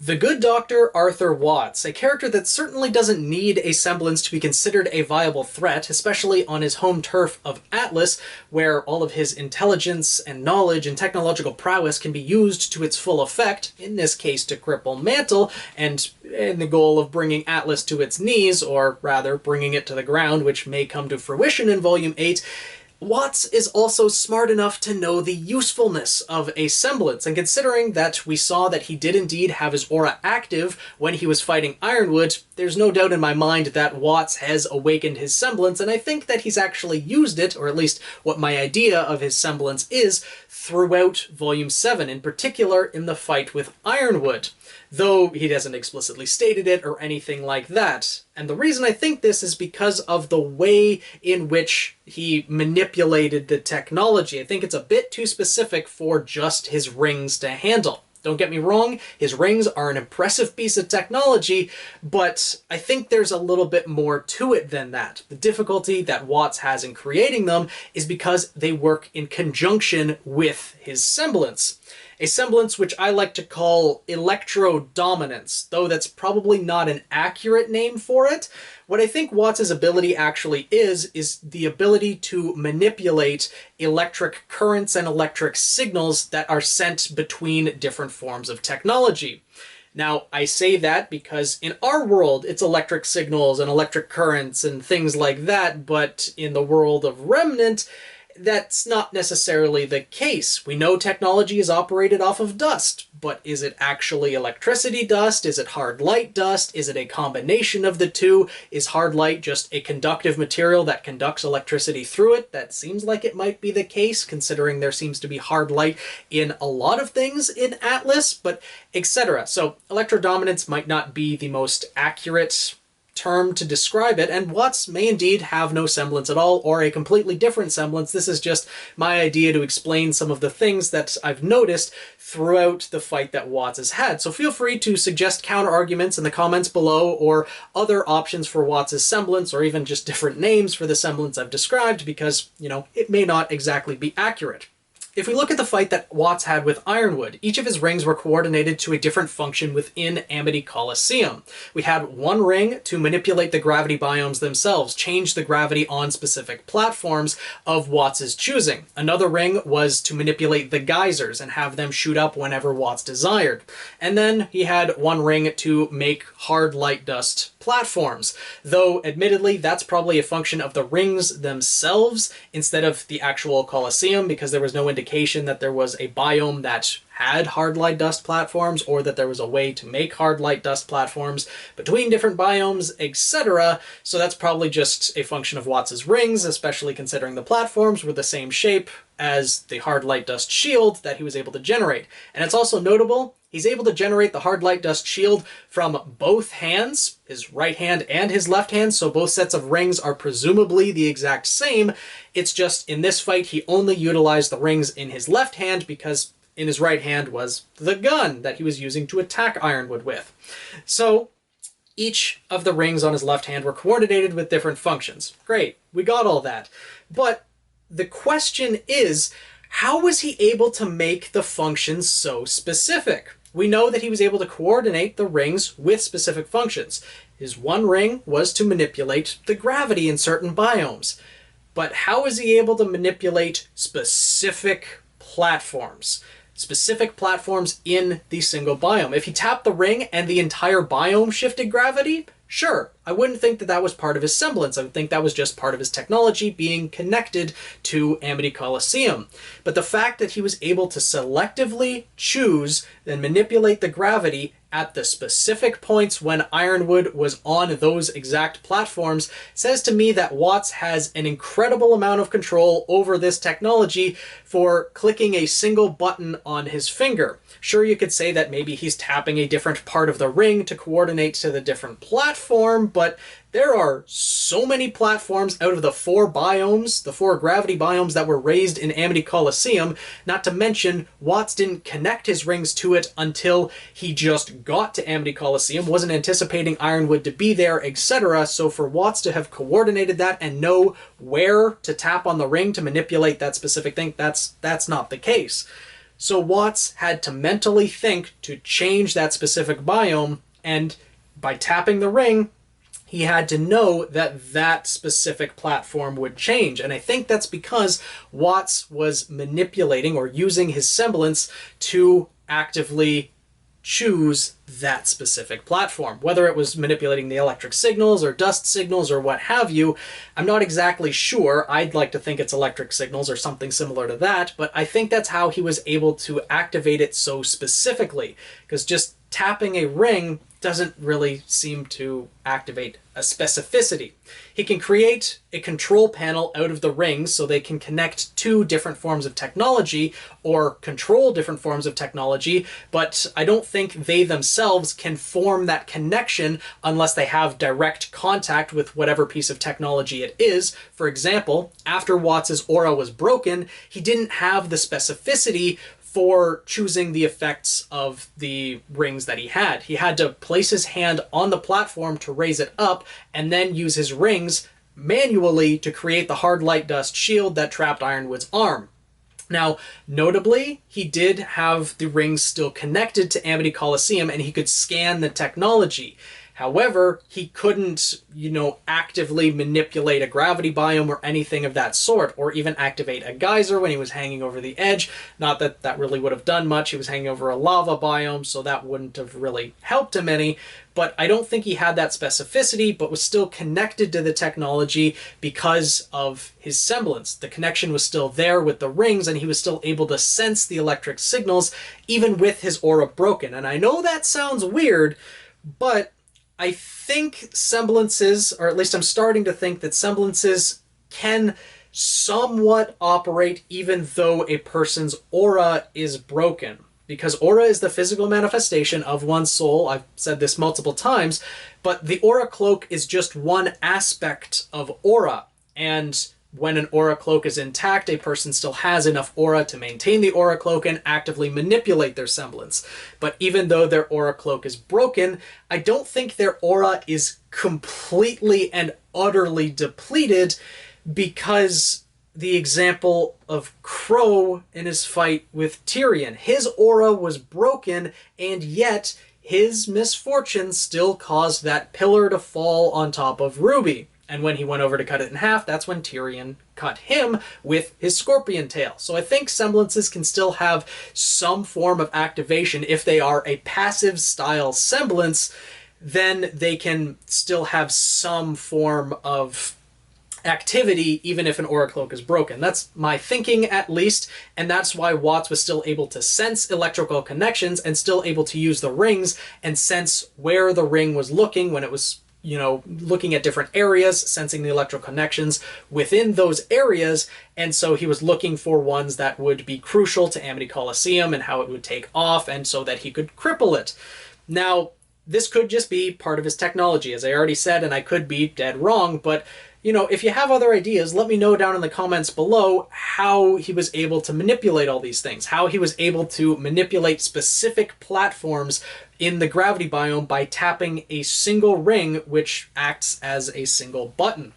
The good Dr. Arthur Watts, a character that certainly doesn't need a semblance to be considered a viable threat, especially on his home turf of Atlas, where all of his intelligence and knowledge and technological prowess can be used to its full effect, in this case to cripple Mantle, and in the goal of bringing Atlas to its knees, or rather bringing it to the ground, which may come to fruition in Volume 8, Watts is also smart enough to know the usefulness of a semblance, and considering that we saw that he did indeed have his aura active when he was fighting Ironwood, there's no doubt in my mind that Watts has awakened his semblance, and I think that he's actually used it, or at least what my idea of his semblance is, throughout Volume 7, in particular in the fight with Ironwood, though he hasn't explicitly stated it or anything like that. And the reason I think this is because of the way in which he manipulated the technology. I think it's a bit too specific for just his rings to handle. Don't get me wrong, his rings are an impressive piece of technology, but I think there's a little bit more to it than that. The difficulty that Watts has in creating them is because they work in conjunction with his semblance. A semblance which I like to call Electrodominance, though that's probably not an accurate name for it. What I think Watts' ability actually is the ability to manipulate electric currents and electric signals that are sent between different forms of technology. Now, I say that because in our world, it's electric signals and electric currents and things like that, but in the world of Remnant, that's not necessarily the case. We know technology is operated off of dust, but is it actually electricity dust? Is it hard light dust? Is it a combination of the two? Is hard light just a conductive material that conducts electricity through it? That seems like it might be the case, considering there seems to be hard light in a lot of things in Atlas, but etc. So electrodominance might not be the most accurate term to describe it, and Watts may indeed have no semblance at all, or a completely different semblance. This is just my idea to explain some of the things that I've noticed throughout the fight that Watts has had. So feel free to suggest counter-arguments in the comments below, or other options for Watts' semblance, or even just different names for the semblance I've described, because, you know, it may not exactly be accurate. If we look at the fight that Watts had with Ironwood, each of his rings were coordinated to a different function within Amity Coliseum. We had one ring to manipulate the gravity biomes themselves, change the gravity on specific platforms of Watts' choosing. Another ring was to manipulate the geysers and have them shoot up whenever Watts desired. And then he had one ring to make hard light dust platforms, though admittedly that's probably a function of the rings themselves instead of the actual Coliseum, because there was no indication that there was a biome that had hard light dust platforms, or that there was a way to make hard light dust platforms between different biomes, etc. So that's probably just a function of Watts' rings, especially considering the platforms were the same shape as the hard light dust shield that he was able to generate. And it's also notable, he's able to generate the hard light dust shield from both hands, his right hand and his left hand, so both sets of rings are presumably the exact same. It's just in this fight he only utilized the rings in his left hand because in his right hand was the gun that he was using to attack Ironwood with. So each of the rings on his left hand were coordinated with different functions. Great, we got all that. But the question is, how was he able to make the functions so specific? We know that he was able to coordinate the rings with specific functions. His one ring was to manipulate the gravity in certain biomes. But how is he able to manipulate specific platforms? Specific platforms in the single biome. If he tapped the ring and the entire biome shifted gravity, sure, I wouldn't think that that was part of his semblance. I would think that was just part of his technology being connected to Amity Coliseum. But the fact that he was able to selectively choose and manipulate the gravity at the specific points when Ironwood was on those exact platforms says to me that Watts has an incredible amount of control over this technology for clicking a single button on his finger. Sure, you could say that maybe he's tapping a different part of the ring to coordinate to the different platform, but there are so many platforms out of the 4 biomes, the 4 gravity biomes that were raised in Amity Coliseum, not to mention Watts didn't connect his rings to it until he just got to Amity Coliseum, wasn't anticipating Ironwood to be there, etc. So for Watts to have coordinated that and know where to tap on the ring to manipulate that specific thing, that's not the case. So Watts had to mentally think to change that specific biome, and by tapping the ring, he had to know that that specific platform would change. And I think that's because Watts was manipulating or using his semblance to actively choose that specific platform. Whether it was manipulating the electric signals or dust signals or what have you, I'm not exactly sure. I'd like to think it's electric signals or something similar to that, but I think that's how he was able to activate it so specifically, because just tapping a ring doesn't really seem to activate a specificity. He can create a control panel out of the rings so they can connect to different forms of technology or control different forms of technology, but I don't think they themselves can form that connection unless they have direct contact with whatever piece of technology it is. For example, after Watts's aura was broken, he didn't have the specificity for choosing the effects of the rings that he had. He had to place his hand on the platform to raise it up and then use his rings manually to create the hard light dust shield that trapped Ironwood's arm. Now, notably, he did have the rings still connected to Amity Coliseum and he could scan the technology. However, he couldn't, actively manipulate a gravity biome or anything of that sort, or even activate a geyser when he was hanging over the edge. Not that that really would have done much. He was hanging over a lava biome, so that wouldn't have really helped him any. But I don't think he had that specificity, but was still connected to the technology because of his semblance. The connection was still there with the rings, and he was still able to sense the electric signals, even with his aura broken. And I know that sounds weird, but I think semblances, or at least I'm starting to think that semblances can somewhat operate even though a person's aura is broken. Because aura is the physical manifestation of one's soul. I've said this multiple times, but the aura cloak is just one aspect of aura. And when an aura cloak is intact, a person still has enough aura to maintain the aura cloak and actively manipulate their semblance. But even though their aura cloak is broken, I don't think their aura is completely and utterly depleted, because the example of Crow in his fight with Tyrion, his aura was broken, and yet his misfortune still caused that pillar to fall on top of RWBY. And when he went over to cut it in half, that's when Tyrion cut him with his scorpion tail. So I think semblances can still have some form of activation. If they are a passive style semblance, then they can still have some form of activity even if an aura cloak is broken. That's my thinking, at least, and that's why Watts was still able to sense electrical connections and still able to use the rings and sense where the ring was looking when it was looking at different areas, sensing the electrical connections within those areas, and so he was looking for ones that would be crucial to Amity Coliseum and how it would take off, and so that he could cripple it. Now, this could just be part of his technology, as I already said, and I could be dead wrong, but if you have other ideas, let me know down in the comments below how he was able to manipulate all these things, how he was able to manipulate specific platforms in the gravity biome by tapping a single ring, which acts as a single button.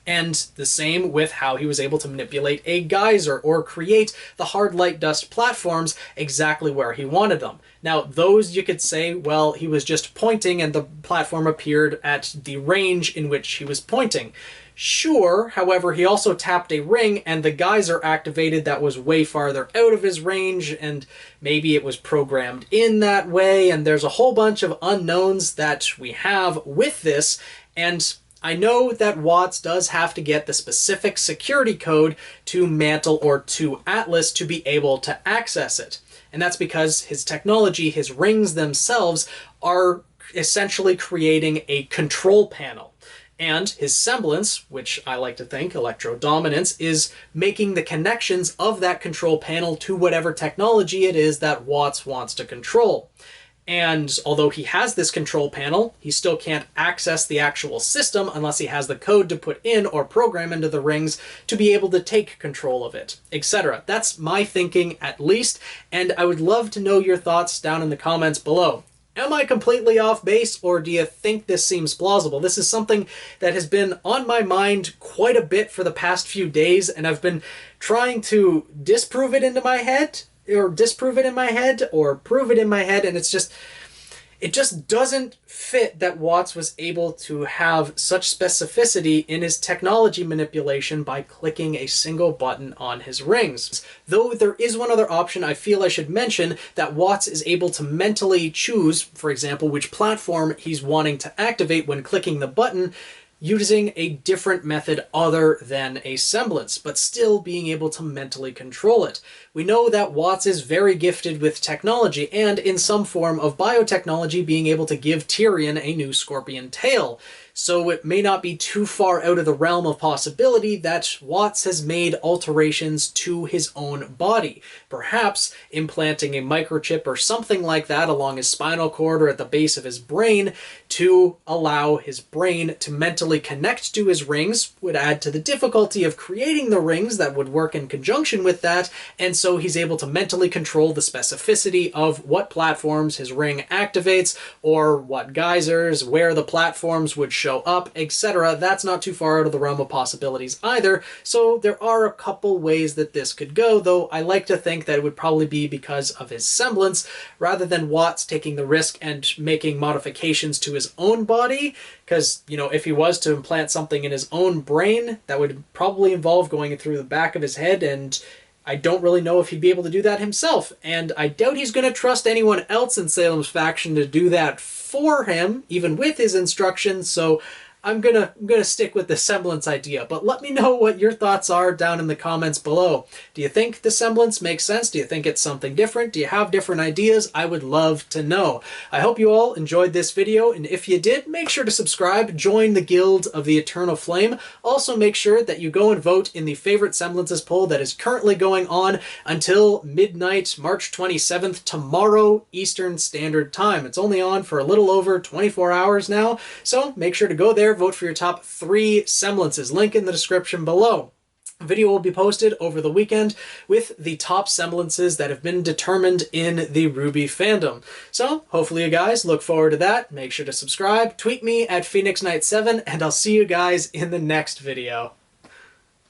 And the same with how he was able to manipulate a geyser or create the hard light dust platforms exactly where he wanted them. Now, those you could say, well, he was just pointing and the platform appeared at the range in which he was pointing. Sure, however, he also tapped a ring and the geyser activated that was way farther out of his range, and maybe it was programmed in that way, and there's a whole bunch of unknowns that we have with this, and I know that Watts does have to get the specific security code to Mantle or to Atlas to be able to access it. And that's because his technology, his rings themselves, are essentially creating a control panel. And his semblance, which I like to think, Electrodominance, is making the connections of that control panel to whatever technology it is that Watts wants to control. And although he has this control panel, he still can't access the actual system unless he has the code to put in or program into the rings to be able to take control of it, etc. That's my thinking, at least, and I would love to know your thoughts down in the comments below. Am I completely off base, or do you think this seems plausible? This is something that has been on my mind quite a bit for the past few days, and I've been trying to disprove it into my head or disprove it in my head or prove it in my head, and it just doesn't fit that Watts was able to have such specificity in his technology manipulation by clicking a single button on his rings. Though there is one other option I feel I should mention, that Watts is able to mentally choose, for example, which platform he's wanting to activate when clicking the button, using a different method other than a semblance, but still being able to mentally control it. We know that Watts is very gifted with technology, and in some form of biotechnology being able to give Tyrion a new scorpion tail. So it may not be too far out of the realm of possibility that Watts has made alterations to his own body. Perhaps implanting a microchip or something like that along his spinal cord or at the base of his brain to allow his brain to mentally connect to his rings would add to the difficulty of creating the rings that would work in conjunction with that, and so he's able to mentally control the specificity of what platforms his ring activates, or what geysers, where the platforms would show up, etc. That's not too far out of the realm of possibilities either, so there are a couple ways that this could go, though I like to think that it would probably be because of his semblance, rather than Watts taking the risk and making modifications to his own body, because, you know, if he was to implant something in his own brain, that would probably involve going through the back of his head, and I don't really know if he'd be able to do that himself, and I doubt he's going to trust anyone else in Salem's faction to do that for him, even with his instructions, so I'm gonna stick with the semblance idea, but let me know what your thoughts are down in the comments below. Do you think the semblance makes sense? Do you think it's something different? Do you have different ideas? I would love to know. I hope you all enjoyed this video, and if you did, make sure to subscribe, join the Guild of the Eternal Flame. Also make sure that you go and vote in the favorite semblances poll that is currently going on until midnight, March 27th, tomorrow Eastern Standard Time. It's only on for a little over 24 hours now, so make sure to go there, vote for your top 3 semblances. Link in the description below. A video will be posted over the weekend with the top semblances that have been determined in the RWBY fandom. So hopefully you guys look forward to that. Make sure to subscribe, tweet me at PhoenixKnight7, and I'll see you guys in the next video.